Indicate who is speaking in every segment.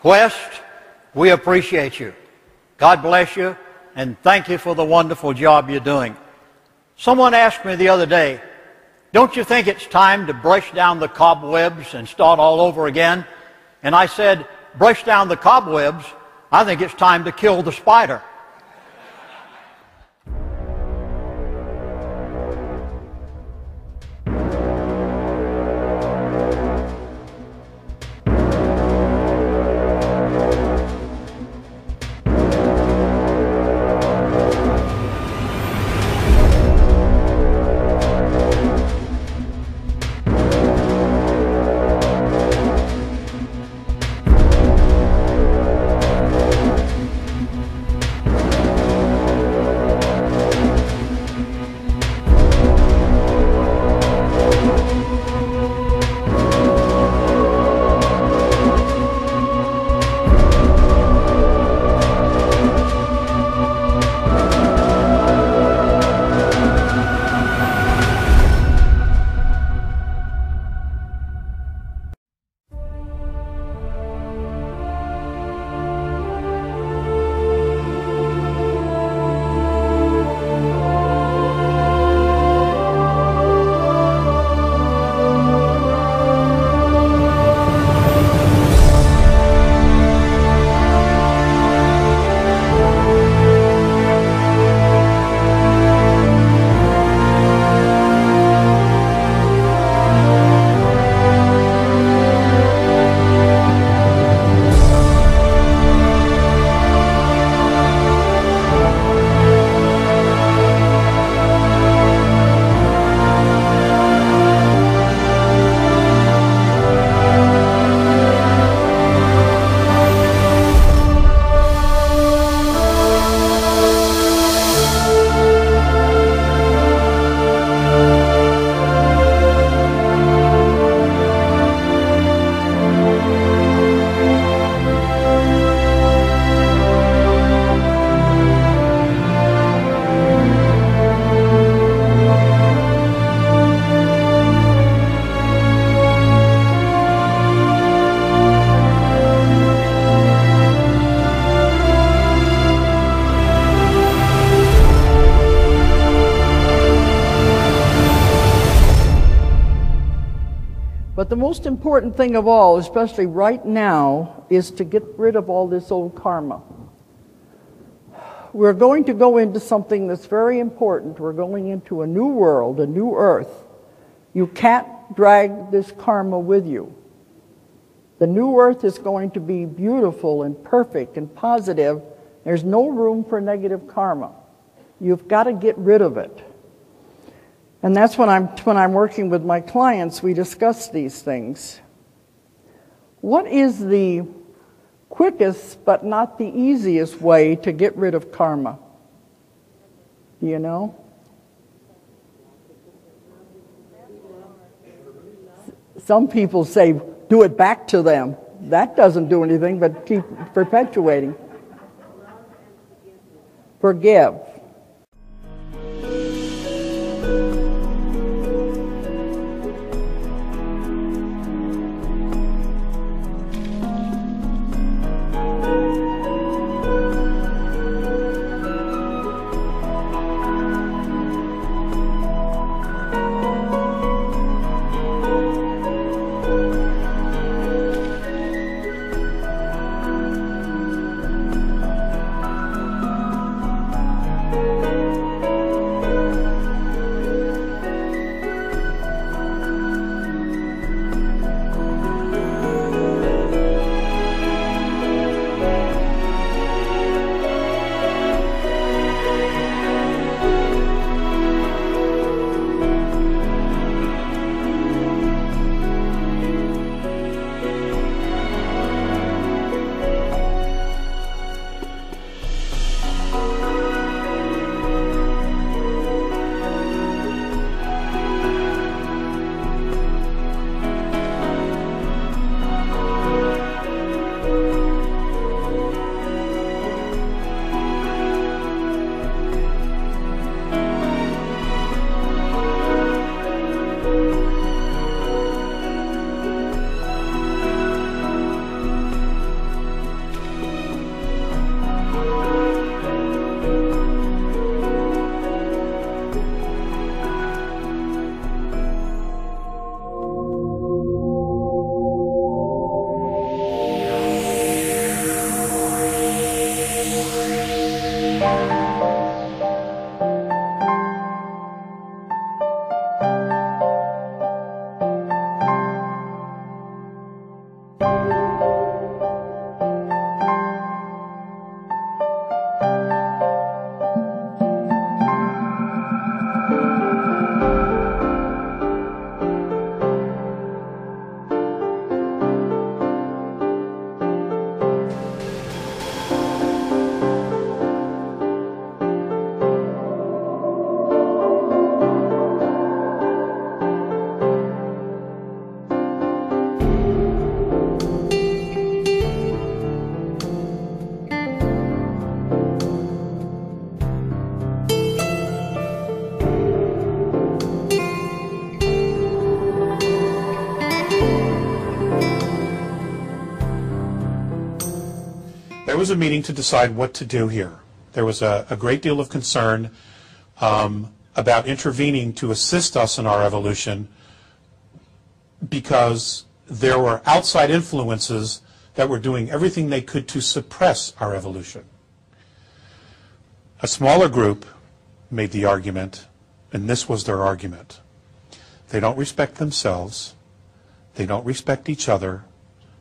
Speaker 1: Quest, we appreciate you. God bless you, and thank you for the wonderful job you're doing. Someone asked me the other day, don't you think it's time to brush down the cobwebs and start all over again? And I said, brush down the cobwebs, I think it's time to kill the spider.
Speaker 2: But the most important thing of all, especially right now, is to get rid of all this old karma. We're going to go into something that's very important. We're going into a new world, a new earth. You can't drag this karma with you. The new earth is going to be beautiful and perfect and positive. There's no room for negative karma. You've got to get rid of it. And that's when I'm working with my clients, we discuss these things. What is the quickest but not the easiest way to get rid of karma? Do you know? Some people say, do it back to them. That doesn't do anything but keep perpetuating. Forgive.
Speaker 3: There was a meeting to decide what to do here. There was a great deal of concern about intervening to assist us in our evolution because there were outside influences that were doing everything they could to suppress our evolution. A smaller group made the argument, and this was their argument. They don't respect themselves, they don't respect each other,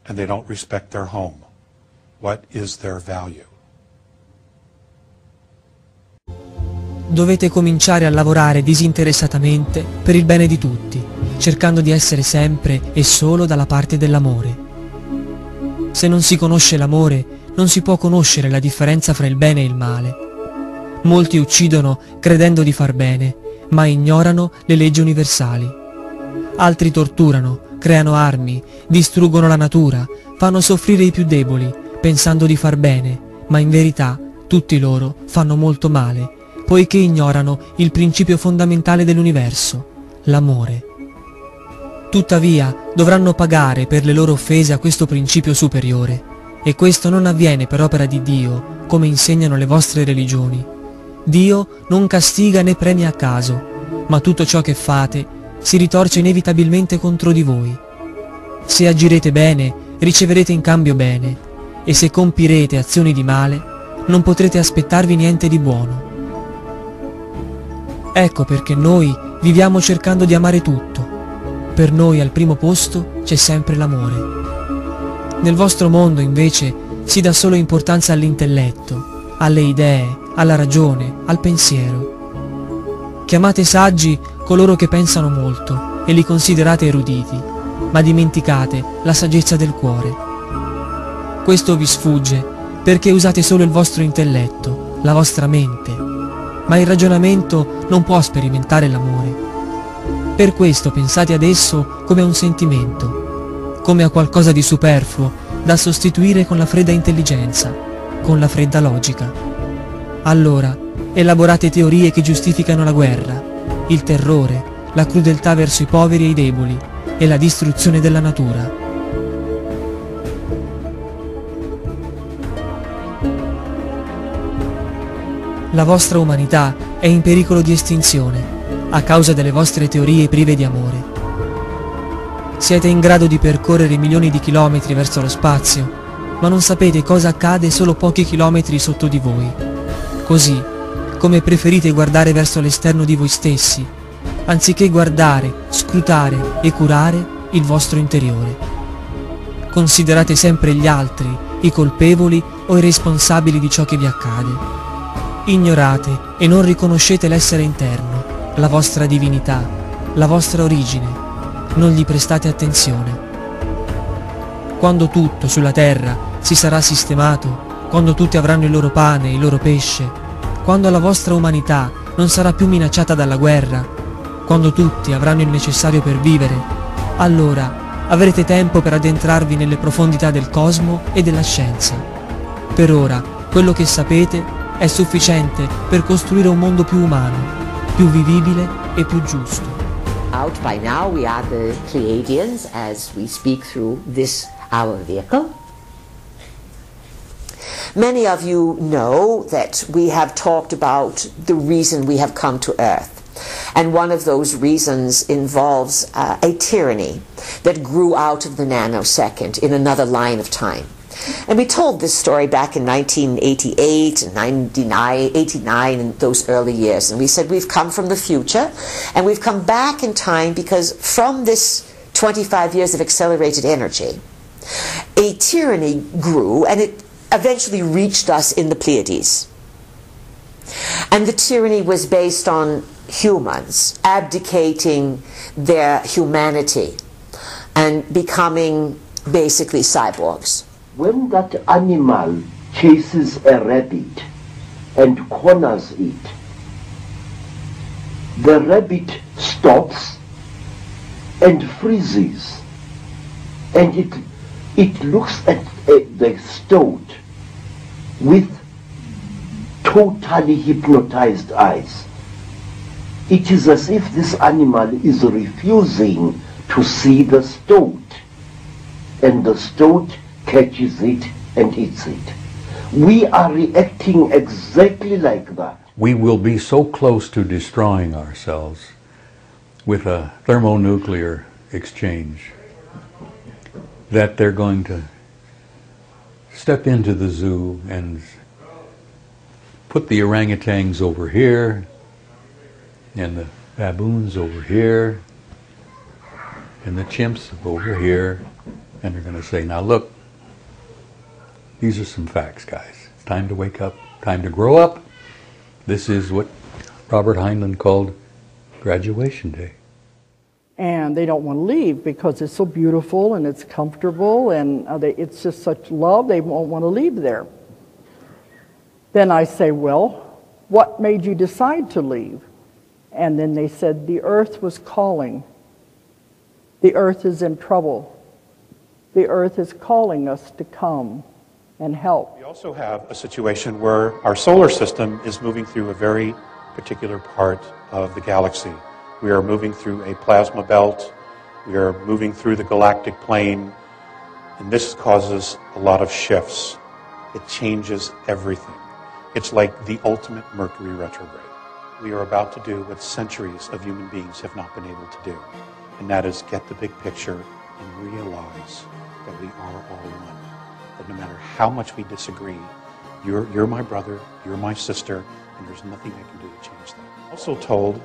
Speaker 3: and they don't respect their home. What is their value?
Speaker 4: Dovete cominciare a lavorare disinteressatamente per il bene di tutti, cercando di essere sempre e solo dalla parte dell'amore. Se non si conosce l'amore, non si può conoscere la differenza fra il bene e il male. Molti uccidono credendo di far bene, ma ignorano le leggi universali. Altri torturano, creano armi, distruggono la natura, fanno soffrire i più deboli, pensando di far bene, ma in verità tutti loro fanno molto male, poiché ignorano il principio fondamentale dell'universo, l'amore. Tuttavia dovranno pagare per le loro offese a questo principio superiore, e questo non avviene per opera di Dio, come insegnano le vostre religioni. Dio non castiga né premia a caso, ma tutto ciò che fate si ritorce inevitabilmente contro di voi. Se agirete bene, riceverete in cambio bene, e se compirete azioni di male, non potrete aspettarvi niente di buono. Ecco perché noi viviamo cercando di amare tutto. Per noi al primo posto c'è sempre l'amore. Nel vostro mondo, invece, si dà solo importanza all'intelletto, alle idee, alla ragione, al pensiero. Chiamate saggi coloro che pensano molto e li considerate eruditi, ma dimenticate la saggezza del cuore. Questo vi sfugge perché usate solo il vostro intelletto, la vostra mente, ma il ragionamento non può sperimentare l'amore. Per questo pensate ad esso come a un sentimento, come a qualcosa di superfluo da sostituire con la fredda intelligenza, con la fredda logica. Allora elaborate teorie che giustificano la guerra, il terrore, la crudeltà verso i poveri e i deboli e la distruzione della natura. La vostra umanità è in pericolo di estinzione a causa delle vostre teorie prive di amore. Siete in grado di percorrere milioni di chilometri verso lo spazio, ma non sapete cosa accade solo pochi chilometri sotto di voi. Così, come preferite guardare verso l'esterno di voi stessi, anziché guardare, scrutare e curare il vostro interiore. Considerate sempre gli altri, i colpevoli o i responsabili di ciò che vi accade. Ignorate e non riconoscete l'essere interno, la vostra divinità, la vostra origine. Non gli prestate attenzione. Quando tutto sulla terra si sarà sistemato, quando tutti avranno il loro pane e il loro pesce, quando la vostra umanità non sarà più minacciata dalla guerra, quando tutti avranno il necessario per vivere, allora avrete tempo per addentrarvi nelle profondità del cosmo e della scienza. Per ora, quello che sapete è sufficiente per costruire un mondo più umano, più vivibile e più giusto.
Speaker 5: Out by now we are the Pleiadians as we speak through this our vehicle. Many of you know that we have talked about the reason we have come to Earth. And one of those reasons involves a tyranny that grew out of the nanosecond in another line of time. And we told this story back in 1988 and 99, 89, and those early years. And we said we've come from the future, and we've come back in time because from this 25 years of accelerated energy, a tyranny grew, and it eventually reached us in the Pleiades. And the tyranny was based on humans abdicating their humanity and becoming basically cyborgs.
Speaker 6: When that animal chases a rabbit and corners it, the rabbit stops and freezes, and it looks at the stoat with totally hypnotized eyes. It is as if this animal is refusing to see the stoat, and the stoat catches it and eats it. We are reacting exactly like that.
Speaker 7: We will be so close to destroying ourselves with a thermonuclear exchange that they're going to step into the zoo and put the orangutans over here and the baboons over here and the chimps over here, and they're going to say, now look, these are some facts, guys. Time to wake up, time to grow up. This is what Robert Heinlein called graduation day.
Speaker 2: And they don't want to leave because it's so beautiful and it's comfortable and it's just such love, they won't want to leave there. Then I say, well, what made you decide to leave? And then they said, the earth was calling. The earth is in trouble. The earth is calling us to come and help.
Speaker 3: We also have a situation where our solar system is moving through a very particular part of the galaxy. We are moving through a plasma belt. We are moving through the galactic plane. And this causes a lot of shifts. It changes everything. It's like the ultimate Mercury retrograde. We are about to do what centuries of human beings have not been able to do. And that is get the big picture and realize that we are all one. That no matter how much we disagree, you're my brother, you're my sister, and there's nothing I can do to change that. I'm also told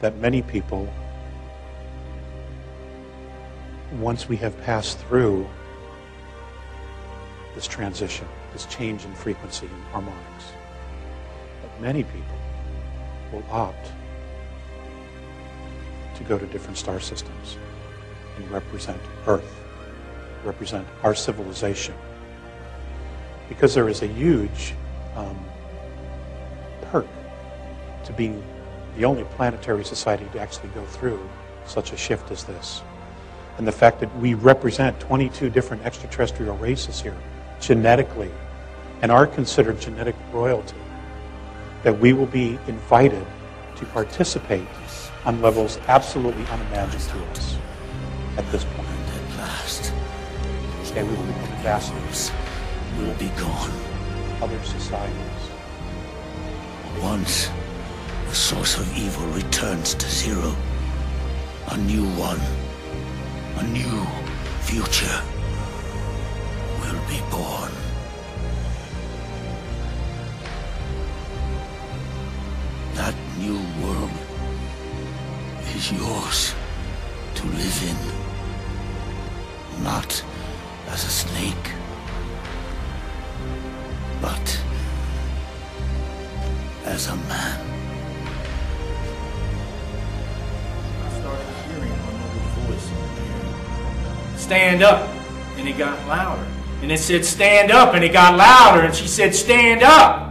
Speaker 3: that many people, once we have passed through this transition, this change in frequency and harmonics, that many people will opt to go to different star systems and represent Earth, represent our civilization. Because there is a huge perk to being the only planetary society to actually go through such a shift as this. And the fact that we represent 22 different extraterrestrial races here genetically and are considered genetic royalty, that we will be invited to participate on levels absolutely unimagined to us at this point.
Speaker 8: And at last,
Speaker 3: And we will become ambassadors.
Speaker 8: will be gone.
Speaker 3: Other societies.
Speaker 8: Once the source of evil returns to zero, a new one, a new future will be born. That new world is yours to live in, not as a snake, but as a man.
Speaker 9: I started hearing another voice in there. Stand up, and it got louder. And it said, stand up, and it got louder. And she said, stand up.